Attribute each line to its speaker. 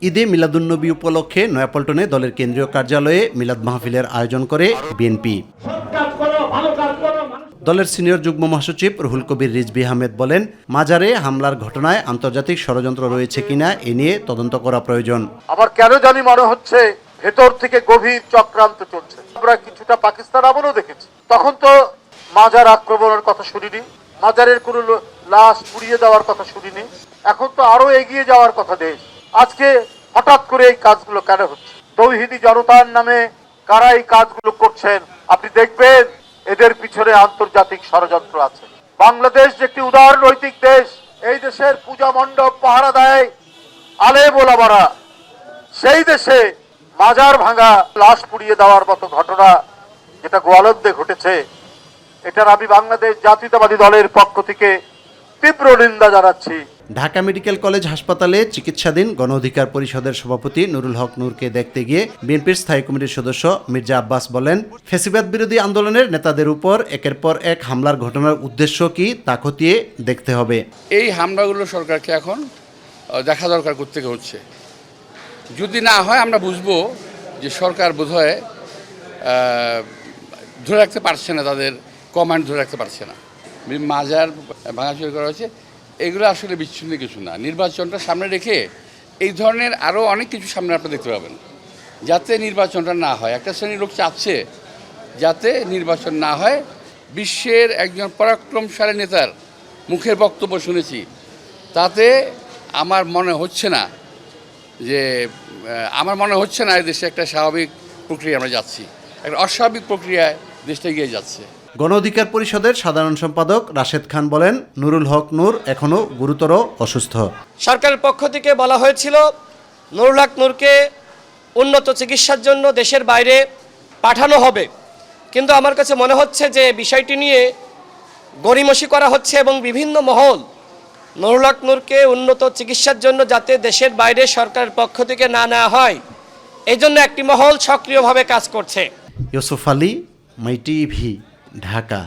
Speaker 1: ঈদে মিলাদুন্নবী উপলক্ষে নয়াপল্টনে দলের কেন্দ্রীয় কার্যালয়ে মিলাদ মাহফিলের আয়োজন করে বিএনপি। দলের সিনিয়র যুগ্ম মহাসচিব রুহুল কবির রিজভী আহমেদ বলেন, মাজারে হামলার ঘটনায় আন্তর্জাতিক ষড়যন্ত্র রয়েছে কিনা এ নিয়ে তদন্ত করা প্রয়োজন।
Speaker 2: আমার কেন জানি মনে হচ্ছে ভেতর থেকে গভীর চক্রান্ত চলছে। আমরা কিছুটা পাকিস্তান আমলও দেখেছি, তখন তো মাজার আক্রমণের কথা শুনিনি, মাজারের কোনো লাশ পুড়িয়ে দেওয়ার কথা শুনিনি। এখন তো আরো এগিয়ে যাওয়ার কথা দেশ। আজকে হঠাৎ করে এই কাজগুলো কেন হচ্ছে? তৌহিদি জনতার নামে কারা এই কাজগুলো করছেন? আপনি দেখবেন এদের পিছনে আন্তর্জাতিক ষড়যন্ত্র আছে। বাংলাদেশ যে একটি উদার নৈতিক দেশ, এই দেশের পূজা মণ্ডপ পাহারা দেয় আলেম ওলামারা, সেই দেশে মাজার ভাঙা, লাশ পুড়িয়ে দেওয়ার মতো ঘটনা যেটা গোয়ালন্দে ঘটেছে, এটার আমি বাংলাদেশ জাতীয়তাবাদী দলের পক্ষ থেকে তীব্র নিন্দা জানাচ্ছি।
Speaker 1: ঢাকা মেডিকেল কলেজ হাসপাতালে চিকিৎসাধীন গণ অধিকার পরিষদের সভাপতি নুরুল হক নূরকে দেখতে গিয়ে বিএনপির স্থায়ী কমিটির সদস্য মির্জা আব্বাস বলেন, ফ্যাসিবাদ বিরোধী আন্দোলনের নেতাদের উপর একের পর এক হামলার ঘটনার উদ্দেশ্য কি তা খতিয়ে দেখতে হবে।
Speaker 3: এই হামলাগুলো সরকারকে এখন দেখা দরকার করতে হচ্ছে। যদি না হয় আমরা বুঝবো যে সরকার বোধহয় ধরে রাখতে পারছে না, তাদের কমান্ড ধরে রাখতে পারছে না। মাজার ভাঙাচুরি করা হয়েছে, এগুলো আসলে বিচ্ছিন্ন কিছু না। নির্বাচনটা সামনে রেখে এই ধরনের আরও অনেক কিছু সামনে আপনারা দেখতে পাবেন, যাতে নির্বাচনটা না হয়। একটা শ্রেণীর লোক চাচ্ছে যাতে নির্বাচন না হয়। বিশ্বের একজন পরাক্রমশালী নেতার মুখের বক্তব্য শুনেছি, তাতে আমার মনে হচ্ছে না এই দেশে একটা স্বাভাবিক প্রক্রিয়া আমরা যাচ্ছি, একটা অস্বাভাবিক প্রক্রিয়ায় দেশটা এগিয়ে যাচ্ছে।
Speaker 1: গণ অধিকার পরিষদের সাধারণ সম্পাদক রাশেদ খান বলেন, নুরুল হক নূর এখনও গুরুতর অসুস্থ।
Speaker 4: সরকারের পক্ষ থেকে বলা হয়েছিল নুরুল হক নূরকে উন্নত চিকিৎসার জন্য দেশের বাইরে পাঠানো হবে, কিন্তু আমার কাছে মনে হচ্ছে যে বিষয়টি নিয়ে গড়িমসি করা হচ্ছে এবং বিভিন্ন মহল নুরুল হক নূরকে উন্নত চিকিৎসার জন্য যাতে দেশের বাইরে সরকারের পক্ষ থেকে না নেওয়া হয়, এই জন্য একটি মহল সক্রিয়ভাবে কাজ করছে।
Speaker 1: ইউসুফ আলী, মাই টিভি, ঢাকা।